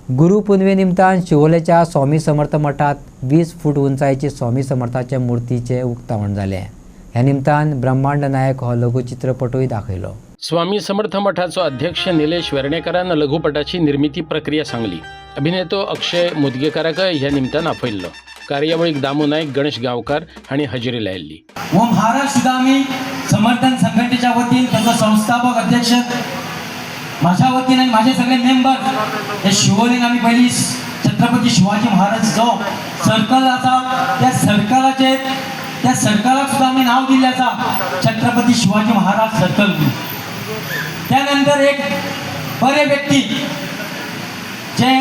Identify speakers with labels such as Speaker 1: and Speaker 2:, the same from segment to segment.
Speaker 1: गुरुपुनवे निमतान शिवोलेच्या स्वामी समर्थ मठात 20 फूट उंचायेचे स्वामी समर्थाच्या मूर्तीचे उक्तावण झाले। ह्या निमतान ब्रह्मांड नायक हो लघुचित्रपटूय दाखयलो।
Speaker 2: स्वामी समर्थ मठाचो अध्यक्ष निलेश वेर्णेकरान लघुपटाची निर्मिती प्रक्रिया सांगली। अभिनेतो अक्षय मुदगेकराकय ह्या निमतान आपयल्लो। कार्यावळीक दामू नाईक, गणेश गांवकार हांणी हजेरी लायिल्ली।
Speaker 3: व महाराष्ट्र सुदामी समर्थन संघटनेच्या वतीन त्याचा संस्थापक अध्यक्ष माझ्या वतीन आणि माझे सगळे मेंबर हे शिवोलेन आम्ही पहिली छत्रपती शिवाजी महाराज जो सर्कल आसा त्या सर्कलाक सुद्धा आम्ही नाव दिल्याचा छत्रपती शिवाजी महाराज सर्कल। त्यानंतर एक बरे व्यक्ती जे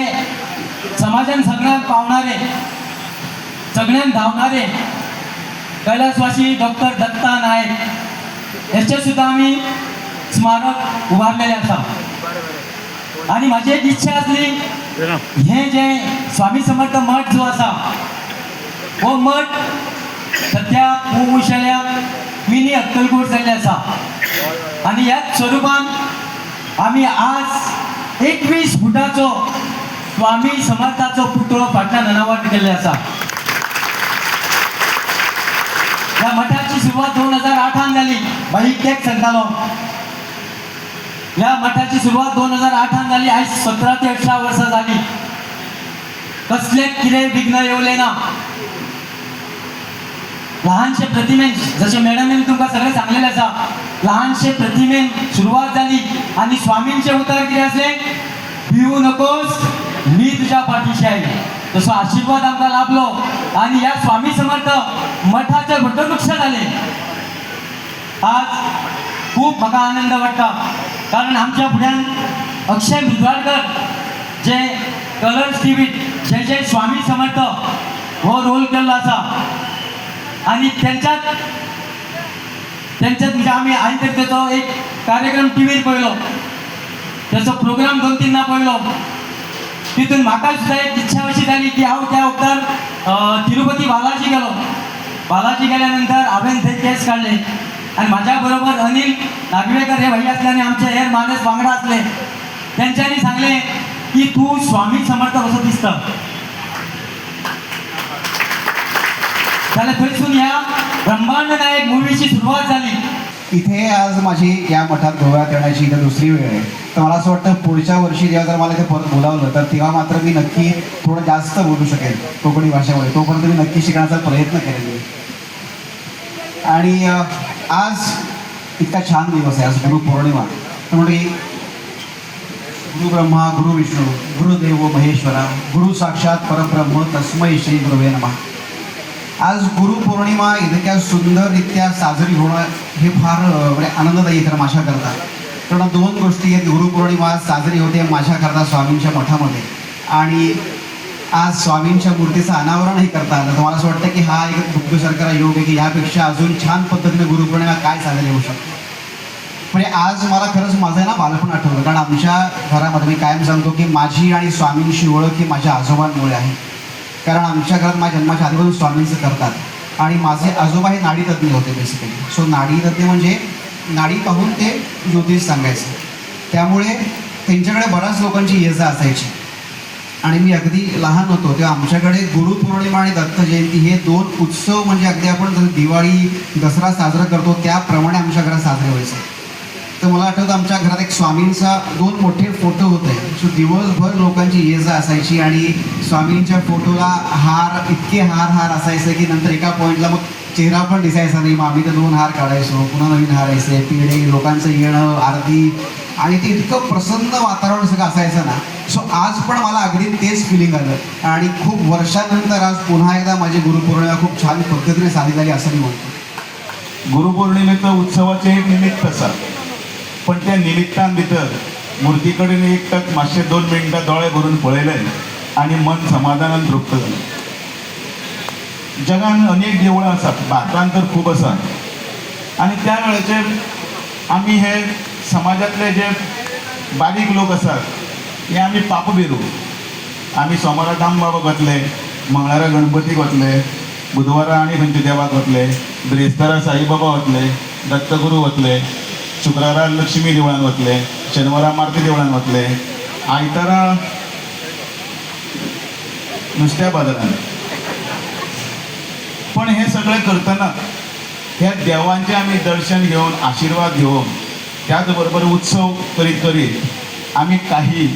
Speaker 3: समाजान सगळ्यांक पावणारे सगळ्यांक धावणारे कैलासवासी डॉक्टर दत्ता नायक याचे सुद्धा आम्ही स्मारक उभारलेले असा। आणि माझी एक इच्छा असली हे जे स्वामी समर्थ मठ जो असा हो मठ सध्या मुमुशाल्या मिनी अक्कलकोट जाल्ले असा। आणि याच स्वरूपान आम्ही आज 21 फुटाचो स्वामी समर्थाचो पुतळो फाटल्या ननावाट केल्ले असा। या मठाची सुरुवात 2008 झाली। बाई केक सांगतालो या मठाची सुरुवात 2008 झाली। आज 17 ते 18 वर्ष झाली। कसले किरे विघ्न येवले ना। लहानशे प्रतिमेन जसे मॅडमने तुमका सगळे सांगलेले असा लहानशे प्रतिमेन सुरुवात झाली आणि स्वामींचे उतार किती असले भिवू नकोस मी तुझ्या पाठीशी आहे तसं आशीर्वाद आमका लाभलो। आणि या स्वामी समर्थ मठाचे वटवृक्ष झाले। आज खूप म्हाका आनंद वाटता कारण आमच्या फुड्यान अक्षय मुदवाडकर जे कलर्स टीव्हीत जे स्वामी समर्थ हो रोल केल्लो असा। आणि त्यांच्यात म्हणजे आम्ही आयतरतेचो एक कार्यक्रम टीव्हीर पळयलो त्याचो प्रोग्राम 2-3 ना पळयलो। तितून म्हाका सुद्धा एक इच्छा अशी झाली की हांव त्या वक्तार तिरुपती बालाजी गेलो। बालाजी गेल्यानंतर हांवें थंय केस काढले आणि माझ्या बरोबर अनिल नागवेकर हे भाई असल्याने आमचे हेर माणस वांगडा असले त्यांच्यानी सांगले की तू स्वामी समर्थ कसो दिसता जाल्यार थंयसून ह्या ब्रह्मांड नायक मूवीची सुरुवात झाली।
Speaker 4: इथे आज माझी या मठात गोव्यात येण्याची इथे दुसरी वेळ आहे। तर मला असं वाटतं पुढच्या वर्षी जेव्हा जर मला इथे परत बोलावलं तर तेव्हा मात्र मी नक्की थोडं जास्त बोलू शकेल कोकणी भाषेमध्ये। तोपर्यंत मी नक्की शिकण्याचा प्रयत्न करेन। आणि आज इतका छान दिवस आहे, आज गुरुपौर्णिमा। त्यामुळे गुरु ब्रह्मा गुरु विष्णू गुरुदेव महेश्वरा गुरु साक्षात परब्रह्म तस्मै श्री गुरुवे नमः। आज गुरुपौर्णिमा इतक्या सुंदररित्या साजरी होणं हे फार म्हणजे आनंददायी तर माझ्याकरता। कारण 2 गोष्टी आहेत। गुरुपौर्णिमा साजरी होते माझ्याकरता स्वामींच्या मठामध्ये आणि आज स्वामींच्या मूर्तीचं अनावरणही करता आलं। तर मला असं वाटतं की हा एक दुःखसारखा योग आहे की यापेक्षा अजून छान पद्धतीने गुरुपौर्णिमा काय साजरी होऊ शकते। म्हणजे आज मला खरंच माझं ना बालपण आठवलं कारण आमच्या घरामध्ये मी कायम सांगतो की माझी आणि स्वामींची ओळख ही माझ्या आजोबांमुळे आहे। कारण आमच्या घरात माझ्या जन्माच्या आधीपासून स्वामींचं करतात आणि माझे आजोबा हे नाडीतज्ञ होते बेसिकली। सो नाडीतज्ञ म्हणजे नाडी पाहून ते ज्योतिष सांगायचे। त्यामुळे त्यांच्याकडे बऱ्याच लोकांची ये जा असायची आणि मी अगदी लहान होतो तेव्हा आमच्याकडे गुरुपौर्णिमा आणि दत्त जयंती हे 2 उत्सव म्हणजे अगदी आपण जसं दिवाळी दसरा साजरा करतो त्याप्रमाणे आमच्या घरात साजरे व्हायचे। तर मला आठवतं आमच्या घरात एक स्वामींचा 2 मोठे फोटो होते। सो दिवसभर लोकांची ये जा असायची आणि स्वामींच्या फोटोला हार इतके हार असायचे की नंतर एका पॉईंटला मग चेहरा पण दिसायचा नाही। मग आम्ही ते 2 हार काढायचो पुन्हा नवीन हार यायचे पिढे लोकांचं येणं आरती आणि ते इतकं प्रसन्न वातावरण सगळं असायचं ना। सो आज पण मला अगदी तेच फिलिंग आलं आणि खूप वर्षानंतर आज पुन्हा एकदा माझी गुरुपौर्णिमा खूप छान पद्धतीने साजरी झाली असं मी म्हणतो।
Speaker 5: गुरुपौर्णिमेचं उत्सवाचे एक निमित्त असा पण त्या निमित्तान भितर मूर्तीकडे एक तक मातशे 2 मिनटां दोळे भरून पळयले आणि मन समाधानान तृप्त जालें। जगान अनेक देवळां आसात, भारतांत तर खूब आसात आणि त्या वेळाचेर आमी हे समाजातले जे बारीक लोक आसात हे आमी पाप भिरू। आमी सोमारा दामबाबा वतले, मंगळारा गणपतीक वतले, बुधवारा आनी खंयच्या देवाक वतले, ब्रेस्तारा साईबाबा वतले, दत्तगुरू वतले, शुक्रारा लक्ष्मी देवळान वतले, शेनवारा मारुती देवळान वतले, आयतारा नुस्त्या बाजारांत. पण हे सगळें करतना ह्या देवांचे आमी दर्शन घेवन आशिर्वाद घेवन त्याच बरोबर उत्सव करीत करीत आमी काही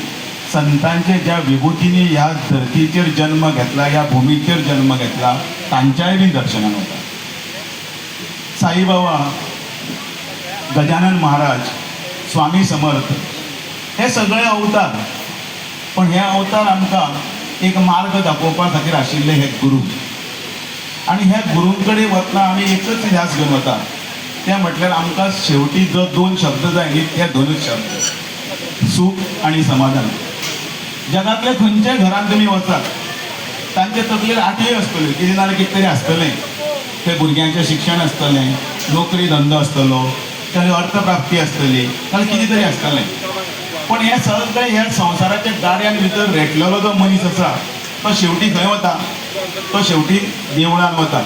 Speaker 5: संतांचे ज्या विभुतींनी ह्या धर्तीचेर जन्म घेतला, ह्या भुमीचेर जन्म घेतला, तांच्याय बी दर्शनाक वता. साईबाबा, गजानन महाराज, स्वामी समर्थ हे सगळे अवतार. पण हे अवतार आमकां एक मार्ग दाखोवपा खातीर आशिल्ले हे गुरू. आनी ह्या गुरूं कडेन वतना आमी एकच ध्यास घेवन वता, तें म्हटल्यार आमकां शेवटी जो 2 शब्द जाय न्ही, ते 2च शब्द, सूख आनी समाधान. जगातल्या खंयच्याय घरांत तुमी वचात, तांचे तकलेर आटये आसतल्यो, कितें जाल्यार कितें तरी आसतलें. ते भुरग्यांचें शिक्षण आसतलें, नोकरी धंदो आसतलो, तांची अर्थप्राप्ती आसतली, जाल्यार कितें तरी आसतलें. पण हे सगळें ह्या संवसाराच्या गाड्यान भितर रेटलेलो जो मनीस आसा, तो शेवटी खंय वता? तो शेवटी देवळान वता.